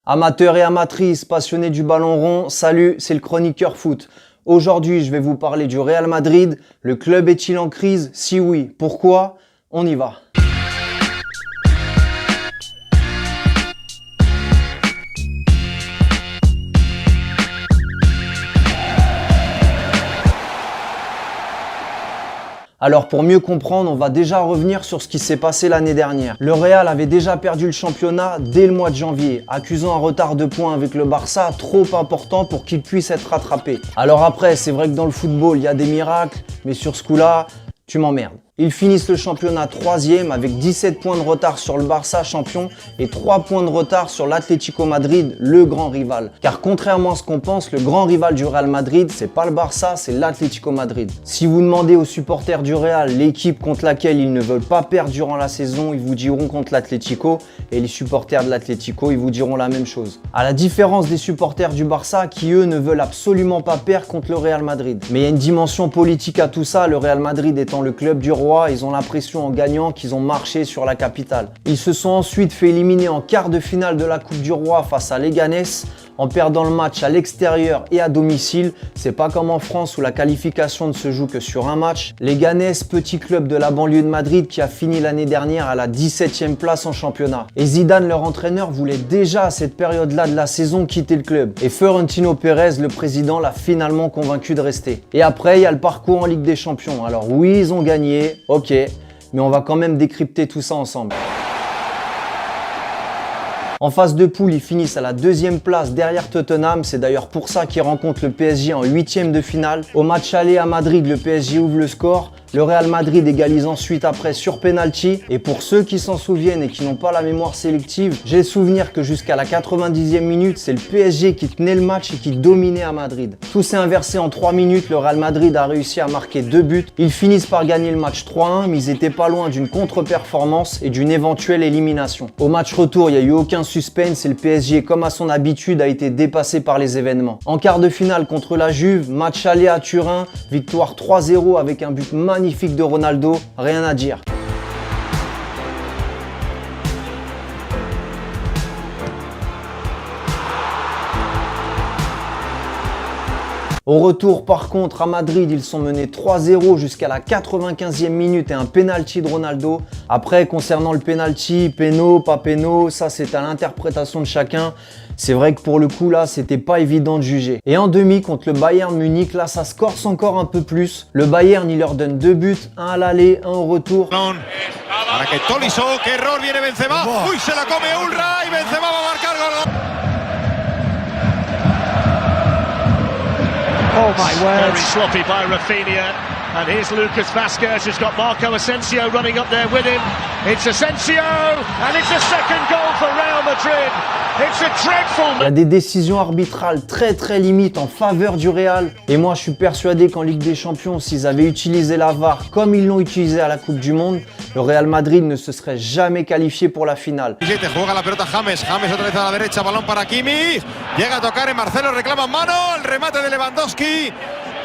Amateurs et amatrices, passionnés du ballon rond, salut, c'est le chroniqueur foot. Aujourd'hui, je vais vous parler du Real Madrid. Le club est-il en crise? Si oui, pourquoi? On y va. Alors pour mieux comprendre, on va déjà revenir sur ce qui s'est passé l'année dernière. Le Real avait déjà perdu le championnat dès le mois de janvier, accusant un retard de points avec le Barça trop important pour qu'il puisse être rattrapé. Alors après, c'est vrai que dans le football, il y a des miracles, mais sur ce coup-là, tu m'emmerdes. Ils finissent le championnat 3e avec 17 points de retard sur le Barça champion et 3 points de retard sur l'Atlético Madrid, le grand rival. Car contrairement à ce qu'on pense, le grand rival du Real Madrid, c'est pas le Barça, c'est l'Atlético Madrid. Si vous demandez aux supporters du Real l'équipe contre laquelle ils ne veulent pas perdre durant la saison, ils vous diront contre l'Atlético, et les supporters de l'Atlético, ils vous diront la même chose. À la différence des supporters du Barça qui eux ne veulent absolument pas perdre contre le Real Madrid. Mais il y a une dimension politique à tout ça, le Real Madrid étant le club du roi, ils ont l'impression en gagnant qu'ils ont marché sur la capitale. Ils se sont ensuite fait éliminer en quart de finale de la Coupe du Roi face à Leganés en perdant le match à l'extérieur et à domicile. C'est pas comme en France où la qualification ne se joue que sur un match. Leganés, petit club de la banlieue de Madrid qui a fini l'année dernière à la 17e place en championnat. Et Zidane, leur entraîneur, voulait déjà à cette période-là de la saison quitter le club. Et Florentino Pérez, le président, l'a finalement convaincu de rester. Et après, il y a le parcours en Ligue des Champions. Alors oui, ils ont gagné, ok, mais on va quand même décrypter tout ça ensemble. En phase de poule, ils finissent à la 2e place derrière Tottenham. C'est d'ailleurs pour ça qu'ils rencontrent le PSG en 8e de finale. Au match aller à Madrid, le PSG ouvre le score. Le Real Madrid égalise ensuite après sur penalty. Et pour ceux qui s'en souviennent et qui n'ont pas la mémoire sélective, j'ai le souvenir que jusqu'à la 90e minute, c'est le PSG qui tenait le match et qui dominait à Madrid. Tout s'est inversé en 3 minutes. Le Real Madrid a réussi à marquer 2 buts. Ils finissent par gagner le match 3-1, mais ils étaient pas loin d'une contre-performance et d'une éventuelle élimination. Au match retour, il n'y a eu aucun suspense et le PSG, comme à son habitude, a été dépassé par les événements. En quart de finale contre la Juve, match aller à Turin, victoire 3-0 avec un but magnifique de Ronaldo, rien à dire. Au retour, par contre, à Madrid, ils sont menés 3-0 jusqu'à la 95e minute et un penalty de Ronaldo. Après, concernant le penalty, péno, pas péno, ça c'est à l'interprétation de chacun. C'est vrai que pour le coup, là, c'était pas évident de juger. Et en demi, contre le Bayern Munich, là, ça se corse encore un peu plus. Le Bayern, il leur donne 2 buts, un à l'aller, un au retour. Para que Tolisso, que error, viene Benzema. Uy, se la come Ulra y Benzema va a marcar gol. Oh my word. Very sloppy by Rafinha. And here's Lucas Vazquez, who's got Marco Asensio running up there with him. It's Asensio, and it's a second goal for Real Madrid. It's a dreadful... Il y a des décisions arbitrales très limites en faveur du Real. Et moi, je suis persuadé qu'en Ligue des Champions, s'ils avaient utilisé la VAR comme ils l'ont utilisé à la Coupe du Monde, le Real Madrid ne se serait jamais qualifié pour la finale. Juega la pelota James otra vez a la derecha, balón para Kimmich. Llega a tocar en Marcelo, reclama mano, el remate de Lewandowski.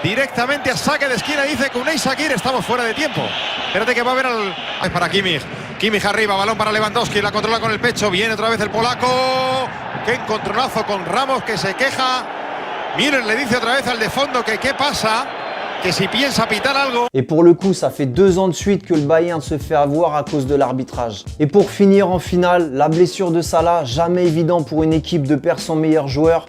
Directamente a saque de esquina, dice Unai Sakir, estamos fuera de tiempo. Espérate que va a haber al... para Kimmich. Kimmich arriba, balón para Lewandowski, la controla con el pecho, viene otra vez el polaco. Qué encontronazo con Ramos que se queja. Miren, le dice otra vez al de fondo que qué pasa, que si piensa pitar algo. Et pour le coup, ça fait 2 ans de suite que le Bayern se fait avoir à cause de l'arbitrage. Et pour finir en finale, la blessure de Salah, jamais évident pour une équipe de perdre son meilleur joueur.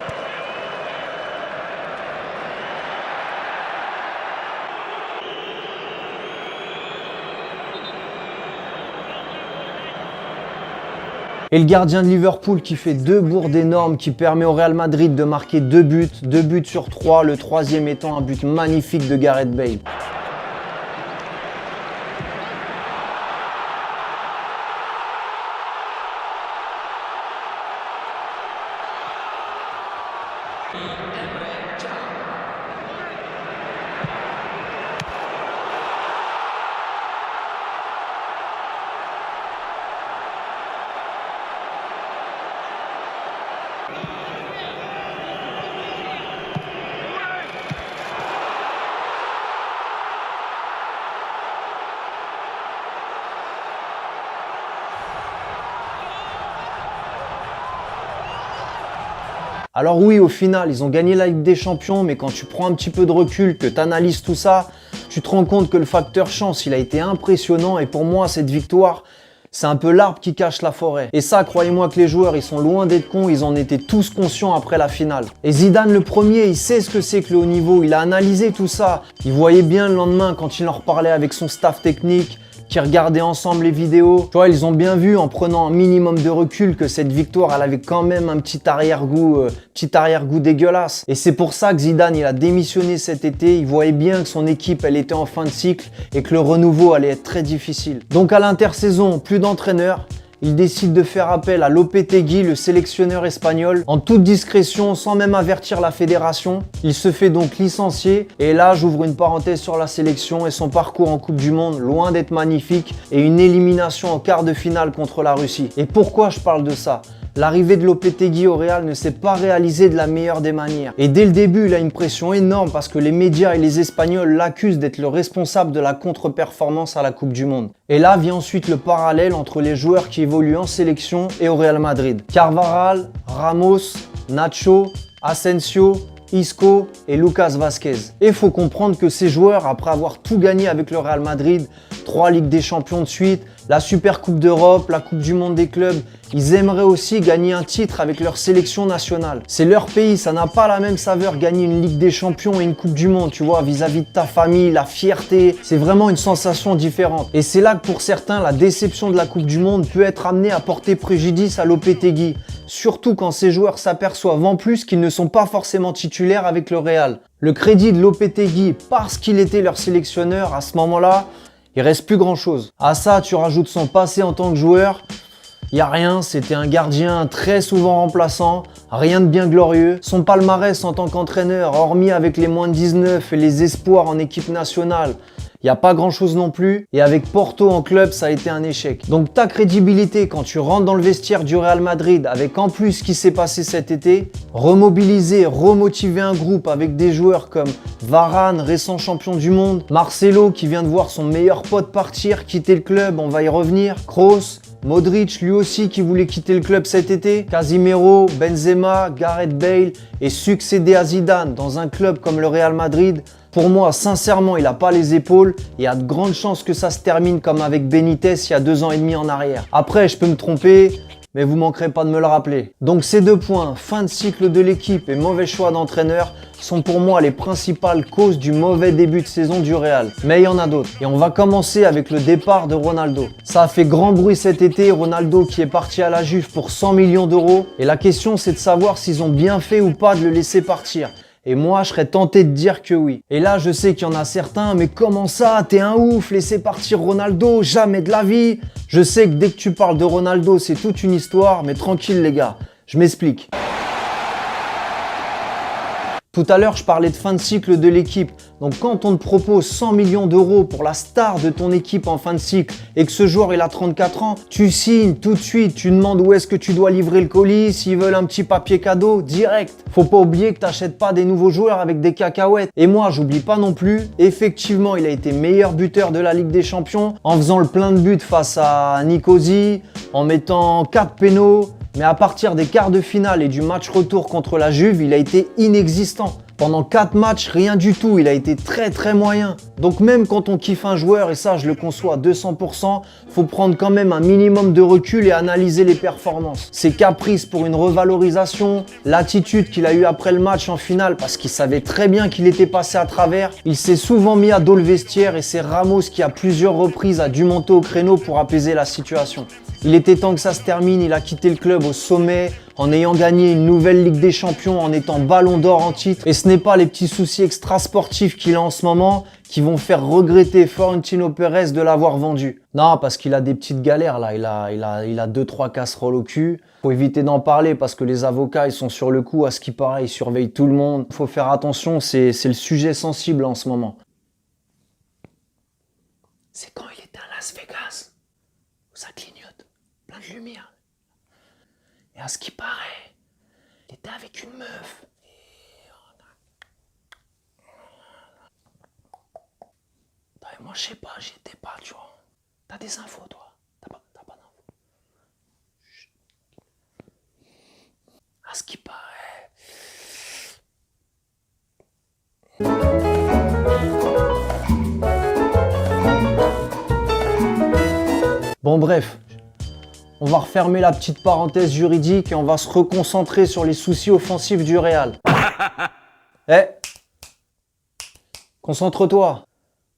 Et le gardien de Liverpool qui fait 2 bourdes énormes, qui permet au Real Madrid de marquer 2 buts sur 3, le 3e étant un but magnifique de Gareth Bale. Alors oui, au final, ils ont gagné la Ligue des Champions, mais quand tu prends un petit peu de recul, que tu analyses tout ça, tu te rends compte que le facteur chance, il a été impressionnant. Et pour moi, cette victoire, c'est un peu l'arbre qui cache la forêt. Et ça, croyez-moi que les joueurs, ils sont loin d'être cons, ils en étaient tous conscients après la finale. Et Zidane, le premier, il sait ce que c'est que le haut niveau, il a analysé tout ça. Il voyait bien le lendemain, quand il en reparlait avec son staff technique, qui regardaient ensemble les vidéos. Tu vois, ils ont bien vu en prenant un minimum de recul que cette victoire, elle avait quand même un petit arrière-goût dégueulasse. Et c'est pour ça que Zidane, il a démissionné cet été. Il voyait bien que son équipe, elle était en fin de cycle et que le renouveau allait être très difficile. Donc à l'intersaison, plus d'entraîneur. Il décide de faire appel à Lopetegui, le sélectionneur espagnol, en toute discrétion, sans même avertir la fédération. Il se fait donc licencier. Et là, j'ouvre une parenthèse sur la sélection et son parcours en Coupe du Monde, loin d'être magnifique, et une élimination en quart de finale contre la Russie. Et pourquoi je parle de ça ? L'arrivée de Lopetegui au Real ne s'est pas réalisée de la meilleure des manières. Et dès le début, il a une pression énorme parce que les médias et les Espagnols l'accusent d'être le responsable de la contre-performance à la Coupe du Monde. Et là vient ensuite le parallèle entre les joueurs qui évoluent en sélection et au Real Madrid. Carvajal, Ramos, Nacho, Asensio, Isco et Lucas Vázquez. Et il faut comprendre que ces joueurs, après avoir tout gagné avec le Real Madrid, 3 Ligues des Champions de suite, la Super Coupe d'Europe, la Coupe du Monde des clubs, ils aimeraient aussi gagner un titre avec leur sélection nationale. C'est leur pays, ça n'a pas la même saveur gagner une Ligue des Champions et une Coupe du Monde, tu vois, vis-à-vis de ta famille, la fierté, c'est vraiment une sensation différente. Et c'est là que pour certains, la déception de la Coupe du Monde peut être amenée à porter préjudice à Lopetegui, surtout quand ces joueurs s'aperçoivent en plus qu'ils ne sont pas forcément titulaires avec le Real. Le crédit de Lopetegui, parce qu'il était leur sélectionneur, à ce moment-là, il reste plus grand chose. À ça, tu rajoutes son passé en tant que joueur. Y a rien, c'était un gardien très souvent remplaçant, rien de bien glorieux. Son palmarès en tant qu'entraîneur, hormis avec les moins de 19 et les espoirs en équipe nationale, il n'y a pas grand chose non plus. Et avec Porto en club, ça a été un échec. Donc ta crédibilité quand tu rentres dans le vestiaire du Real Madrid, avec en plus ce qui s'est passé cet été, remobiliser, remotiver un groupe avec des joueurs comme Varane, récent champion du monde, Marcelo qui vient de voir son meilleur pote partir, quitter le club, on va y revenir, Kroos, Modric lui aussi qui voulait quitter le club cet été, Casimiro, Benzema, Gareth Bale et succéder à Zidane dans un club comme le Real Madrid. Pour moi, sincèrement, il n'a pas les épaules et il y a de grandes chances que ça se termine comme avec Benitez il y a 2 ans et demi en arrière. Après, je peux me tromper, mais vous manquerez pas de me le rappeler. Donc ces 2 points, fin de cycle de l'équipe et mauvais choix d'entraîneur, sont pour moi les principales causes du mauvais début de saison du Real. Mais il y en a d'autres. Et on va commencer avec le départ de Ronaldo. Ça a fait grand bruit cet été, Ronaldo qui est parti à la Juve pour 100 millions d'euros. Et la question c'est de savoir s'ils ont bien fait ou pas de le laisser partir. Et moi, je serais tenté de dire que oui. Et là, je sais qu'il y en a certains, mais comment ça? T'es un ouf, laisser partir Ronaldo, jamais de la vie. Je sais que dès que tu parles de Ronaldo, c'est toute une histoire, mais tranquille les gars, je m'explique. Tout à l'heure, je parlais de fin de cycle de l'équipe. Donc quand on te propose 100 millions d'euros pour la star de ton équipe en fin de cycle et que ce joueur il a 34 ans, tu signes tout de suite, tu demandes où est-ce que tu dois livrer le colis, s'ils veulent un petit papier cadeau, direct. Faut pas oublier que t'achètes pas des nouveaux joueurs avec des cacahuètes. Et moi, j'oublie pas non plus, effectivement, il a été meilleur buteur de la Ligue des Champions en faisant le plein de buts face à Nicosie, en mettant 4 pénaux. Mais à partir des quarts de finale et du match retour contre la Juve, il a été inexistant. Pendant 4 matchs, rien du tout, il a été très moyen. Donc même quand on kiffe un joueur, et ça je le conçois à 200%, faut prendre quand même un minimum de recul et analyser les performances. Ses caprices pour une revalorisation, l'attitude qu'il a eue après le match en finale parce qu'il savait très bien qu'il était passé à travers. Il s'est souvent mis à dos le vestiaire et c'est Ramos qui à plusieurs reprises a dû monter au créneau pour apaiser la situation. Il était temps que ça se termine, il a quitté le club au sommet en ayant gagné une nouvelle Ligue des Champions, en étant ballon d'or en titre. Et ce n'est pas les petits soucis extrasportifs qu'il a en ce moment qui vont faire regretter Florentino Pérez de l'avoir vendu. Non, parce qu'il a des petites galères là, il a 2-3 casseroles au cul. Faut éviter d'en parler parce que les avocats ils sont sur le coup, à ce qui paraît, ils surveillent tout le monde. Faut faire attention, c'est le sujet sensible en ce moment. C'est quand il était à Las Vegas, où ça clignote, plein de lumière. Et à ce qui paraît, il était avec une meuf. Et moi, je sais pas, j'y étais pas, tu vois. T'as des infos, toi? T'as pas d'infos? À ce qui paraît, Bon bref, on va refermer la petite parenthèse juridique et on va se reconcentrer sur les soucis offensifs du Real. Eh, concentre-toi.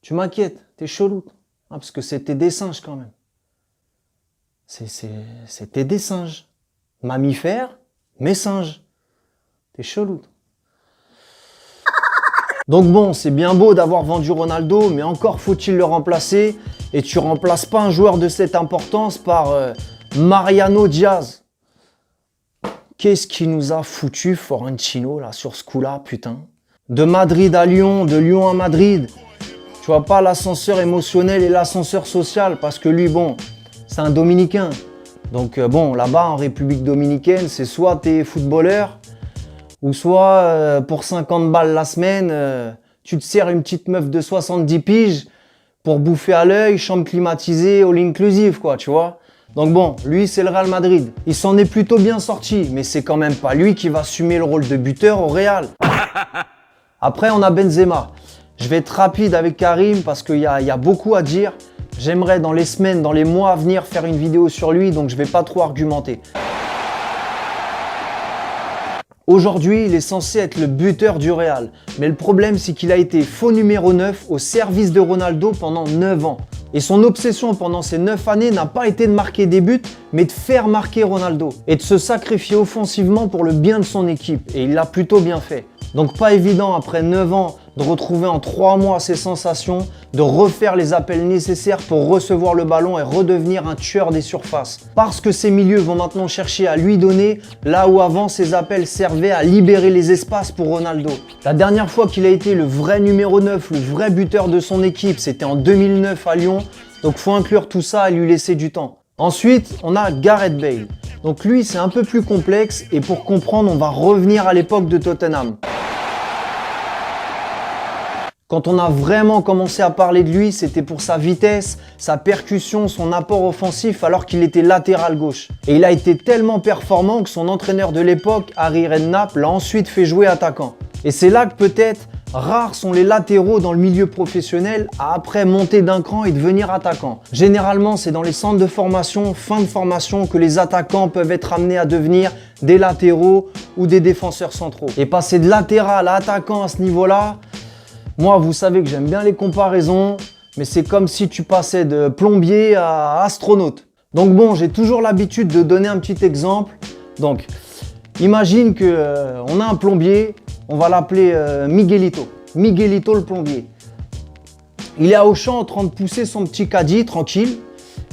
Tu m'inquiètes, t'es chelou. Ah, parce que c'était des singes quand même. C'était des singes. Mammifères, mais singes. T'es chelou. Donc bon, c'est bien beau d'avoir vendu Ronaldo, mais encore faut-il le remplacer. Et tu remplaces pas un joueur de cette importance par Mariano Diaz. Qu'est-ce qui nous a foutu Florentino là sur ce coup-là, putain. De Madrid à Lyon, de Lyon à Madrid. Tu vois pas l'ascenseur émotionnel et l'ascenseur social parce que lui, bon, c'est un Dominicain. Donc bon, là-bas en République Dominicaine, c'est soit t'es footballeur ou soit pour 50 balles la semaine, tu te sers une petite meuf de 70 piges pour bouffer à l'œil, chambre climatisée, all inclusive quoi, tu vois. Donc bon, lui c'est le Real Madrid. Il s'en est plutôt bien sorti, mais c'est quand même pas lui qui va assumer le rôle de buteur au Real. Après on a Benzema. Je vais être rapide avec Karim parce qu'il y a beaucoup à dire. J'aimerais dans les semaines, dans les mois à venir faire une vidéo sur lui, donc je vais pas trop argumenter. Aujourd'hui, il est censé être le buteur du Real. Mais le problème, c'est qu'il a été faux numéro 9 au service de Ronaldo pendant 9 ans. Et son obsession pendant ces 9 années n'a pas été de marquer des buts, mais de faire marquer Ronaldo. Et de se sacrifier offensivement pour le bien de son équipe. Et il l'a plutôt bien fait. Donc pas évident après 9 ans de retrouver en 3 mois ses sensations, de refaire les appels nécessaires pour recevoir le ballon et redevenir un tueur des surfaces. Parce que ces milieux vont maintenant chercher à lui donner, là où avant ces appels servaient à libérer les espaces pour Ronaldo. La dernière fois qu'il a été le vrai numéro 9, le vrai buteur de son équipe, c'était en 2009 à Lyon, donc faut inclure tout ça et lui laisser du temps. Ensuite, on a Gareth Bale. Donc lui, c'est un peu plus complexe et pour comprendre, on va revenir à l'époque de Tottenham. Quand on a vraiment commencé à parler de lui, c'était pour sa vitesse, sa percussion, son apport offensif alors qu'il était latéral gauche. Et il a été tellement performant que son entraîneur de l'époque, Harry Redknapp, l'a ensuite fait jouer attaquant. Et c'est là que peut-être rares sont les latéraux dans le milieu professionnel à après monter d'un cran et devenir attaquant. Généralement, c'est dans les centres de formation, fin de formation, que les attaquants peuvent être amenés à devenir des latéraux ou des défenseurs centraux. Et passer de latéral à attaquant à ce niveau-là, moi, vous savez que j'aime bien les comparaisons, mais c'est comme si tu passais de plombier à astronaute. Donc bon, j'ai toujours l'habitude de donner un petit exemple. Donc, imagine que on a un plombier, on va l'appeler Miguelito. Miguelito le plombier. Il est à Auchan en train de pousser son petit caddie tranquille.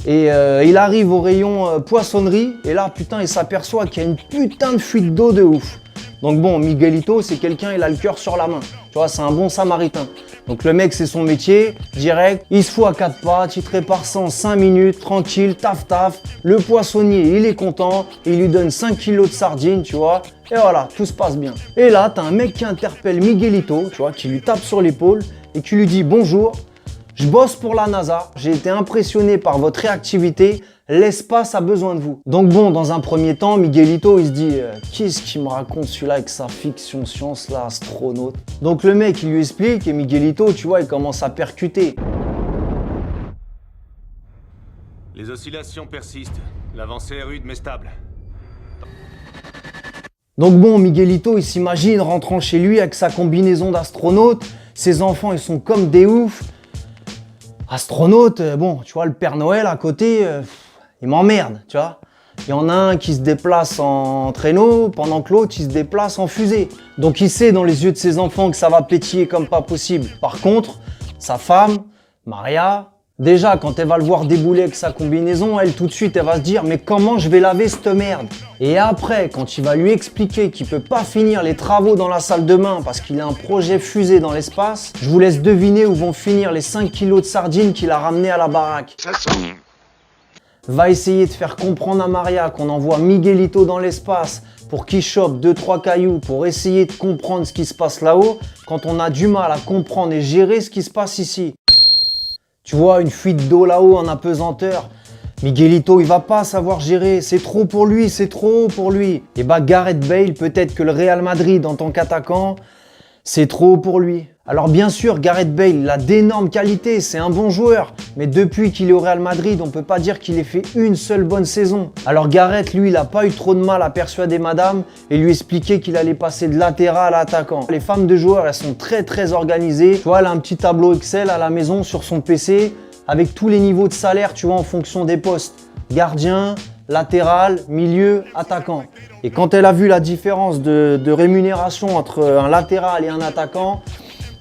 Et il arrive au rayon poissonnerie. Et là, putain, il s'aperçoit qu'il y a une putain de fuite d'eau de ouf. Donc bon, Miguelito, c'est quelqu'un, il a le cœur sur la main. Tu vois, c'est un bon samaritain. Donc le mec, c'est son métier, direct. Il se fout à 4 pattes, il te répare ça en 5 minutes, tranquille, taf taf. Le poissonnier, il est content, il lui donne 5 kilos de sardines, tu vois. Et voilà, tout se passe bien. Et là, t'as un mec qui interpelle Miguelito, tu vois, qui lui tape sur l'épaule et qui lui dit « Bonjour, je bosse pour la NASA, j'ai été impressionné par votre réactivité. L'espace a besoin de vous. » Donc bon, dans un premier temps, Miguelito, il se dit qu'est-ce qu'il me raconte celui-là avec sa fiction science là, astronaute. Donc le mec, il lui explique et Miguelito, tu vois, il commence à percuter. Les oscillations persistent. L'avancée est rude mais stable. Donc bon, Miguelito, il s'imagine rentrant chez lui avec sa combinaison d'astronaute. Ses enfants, ils sont comme des oufs. Astronaute, bon, tu vois, le Père Noël à côté, il m'emmerde, tu vois. Il y en a un qui se déplace en traîneau, pendant que l'autre, il se déplace en fusée. Donc il sait dans les yeux de ses enfants que ça va pétiller comme pas possible. Par contre, sa femme, Maria, déjà, quand elle va le voir débouler avec sa combinaison, elle, tout de suite, elle va se dire « Mais comment je vais laver cette merde ?» Et après, quand il va lui expliquer qu'il peut pas finir les travaux dans la salle de bain parce qu'il a un projet fusée dans l'espace, je vous laisse deviner où vont finir les 5 kilos de sardines qu'il a ramenés à la baraque. Va essayer de faire comprendre à Maria qu'on envoie Miguelito dans l'espace pour qu'il chope 2-3 cailloux pour essayer de comprendre ce qui se passe là-haut quand on a du mal à comprendre et gérer ce qui se passe ici. Tu vois, une fuite d'eau là-haut en apesanteur. Miguelito, il va pas savoir gérer. C'est trop pour lui, c'est trop haut pour lui. Et bah, Gareth Bale, peut-être que le Real Madrid en tant qu'attaquant, C'est trop pour lui. Alors bien sûr, Gareth Bale, il a d'énormes qualités, c'est un bon joueur. Mais depuis qu'il est au Real Madrid, on peut pas dire qu'il ait fait une seule bonne saison. Alors Gareth, lui, il a pas eu trop de mal à persuader madame et lui expliquer qu'il allait passer de latéral à attaquant. Les femmes de joueurs, elles sont très organisées. Tu vois, elle a un petit tableau Excel à la maison sur son PC avec tous les niveaux de salaire, tu vois, en fonction des postes. Gardien, latéral, milieu, attaquant. Et quand elle a vu la différence de rémunération entre un latéral et un attaquant,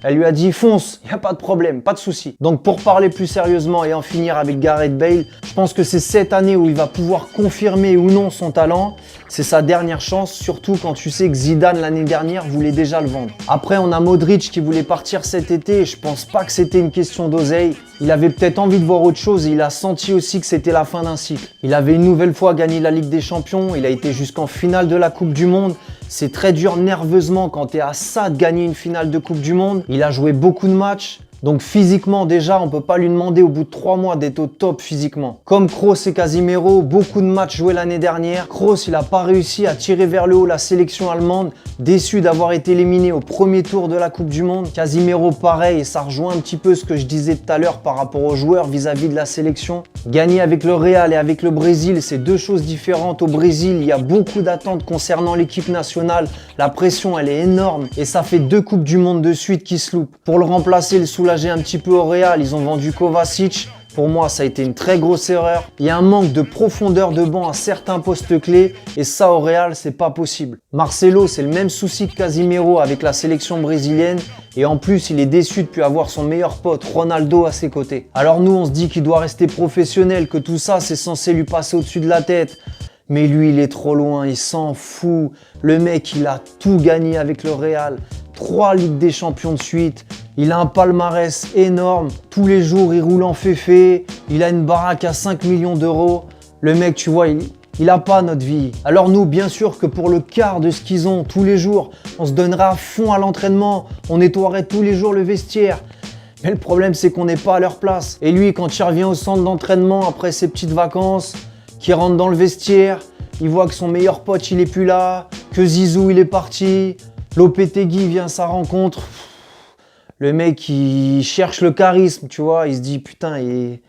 elle lui a dit fonce, il n'y a pas de problème, pas de souci. Donc pour parler plus sérieusement et en finir avec Gareth Bale, je pense que c'est cette année où il va pouvoir confirmer ou non son talent. C'est sa dernière chance, surtout quand tu sais que Zidane l'année dernière voulait déjà le vendre. Après on a Modric qui voulait partir cet été et je pense pas que c'était une question d'oseille. Il avait peut-être envie de voir autre chose et il a senti aussi que c'était la fin d'un cycle. Il avait une nouvelle fois gagné la Ligue des Champions, il a été jusqu'en finale de la Coupe du Monde. C'est très dur nerveusement quand tu es à ça de gagner une finale de Coupe du Monde. Il a joué beaucoup de matchs. Donc physiquement déjà, on ne peut pas lui demander au bout de 3 mois d'être au top physiquement. Comme Kroos et Casemiro, beaucoup de matchs joués l'année dernière. Kroos, il n'a pas réussi à tirer vers le haut la sélection allemande, déçu d'avoir été éliminé au premier tour de la Coupe du Monde. Casemiro pareil, et ça rejoint un petit peu ce que je disais tout à l'heure par rapport aux joueurs vis-à-vis de la sélection. Gagner avec le Real et avec le Brésil, c'est deux choses différentes. Au Brésil, il y a beaucoup d'attentes concernant l'équipe nationale. La pression, elle est énorme et ça fait 2 Coupes du Monde de suite qui se loupent. Pour le remplacer, le soulager un petit peu au Real, ils ont vendu Kovacic. Pour moi, ça a été une très grosse erreur. Il y a un manque de profondeur de banc à certains postes clés et ça au Real, c'est pas possible. Marcelo, c'est le même souci que Casemiro avec la sélection brésilienne et en plus, il est déçu de plus avoir son meilleur pote Ronaldo à ses côtés. Alors nous, on se dit qu'il doit rester professionnel, que tout ça, c'est censé lui passer au-dessus de la tête. Mais lui, il est trop loin, il s'en fout. Le mec, il a tout gagné avec le Real. 3 Ligues des Champions de suite. Il a un palmarès énorme. Tous les jours, il roule en féfé. Il a une baraque à 5 millions d'euros. Le mec, tu vois, il a pas notre vie. Alors nous, bien sûr que pour le quart de ce qu'ils ont tous les jours, on se donnerait à fond à l'entraînement. On nettoierait tous les jours le vestiaire. Mais le problème, c'est qu'on n'est pas à leur place. Et lui, quand il revient au centre d'entraînement après ses petites vacances, qui rentre dans le vestiaire, il voit que son meilleur pote, il est plus là, que Zizou, il est parti, Lopetegui vient à sa rencontre. Le mec, il cherche le charisme, tu vois, il se dit, putain, il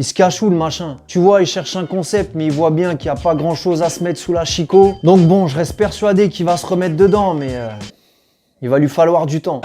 se cache où le machin? Tu vois, il cherche un concept, mais il voit bien qu'il n'y a pas grand-chose à se mettre sous la chico. Donc bon, je reste persuadé qu'il va se remettre dedans, mais il va lui falloir du temps.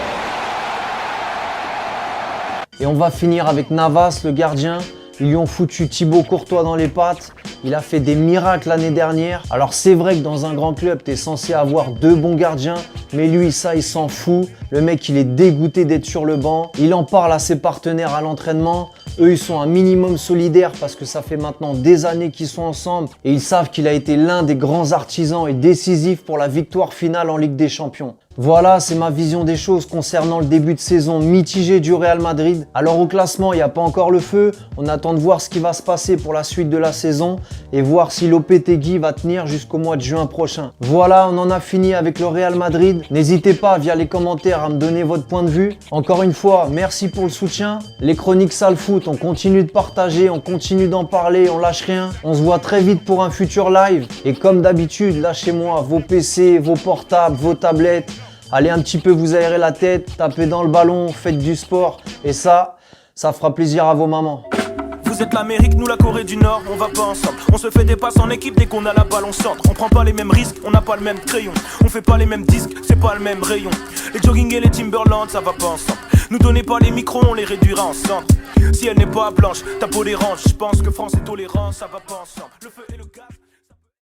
Et on va finir avec Navas, le gardien. Ils lui ont foutu Thibaut Courtois dans les pattes. Il a fait des miracles l'année dernière. Alors c'est vrai que dans un grand club, tu es censé avoir 2 bons gardiens. Mais lui, ça, il s'en fout. Le mec, il est dégoûté d'être sur le banc. Il en parle à ses partenaires à l'entraînement. Eux, ils sont un minimum solidaires parce que ça fait maintenant des années qu'ils sont ensemble. Et ils savent qu'il a été l'un des grands artisans et décisifs pour la victoire finale en Ligue des Champions. Voilà, c'est ma vision des choses concernant le début de saison mitigé du Real Madrid. Alors au classement, il n'y a pas encore le feu. On attend de voir ce qui va se passer pour la suite de la saison et voir si Lopetegui va tenir jusqu'au mois de juin prochain. Voilà, on en a fini avec le Real Madrid. N'hésitez pas via les commentaires à me donner votre point de vue. Encore une fois, merci pour le soutien. Les chroniques Sale Foot, on continue de partager, on continue d'en parler, on lâche rien. On se voit très vite pour un futur live. Et comme d'habitude, lâchez-moi vos PC, vos portables, vos tablettes. Allez un petit peu vous aérer la tête, tapez dans le ballon, faites du sport. Et ça fera plaisir à vos mamans. Vous êtes l'Amérique, nous la Corée du Nord, on va pas ensemble. On se fait des passes en équipe dès qu'on a la balle, on centre. On prend pas les mêmes risques, on n'a pas le même crayon. On fait pas les mêmes disques, c'est pas le même rayon. Les jogging et les Timberland, ça va pas ensemble. Nous donnez pas les micros, on les réduira en centre. Si elle n'est pas blanche, ta peau dérange. Je pense que France est tolérant, ça va pas ensemble. Le feu et le gaz.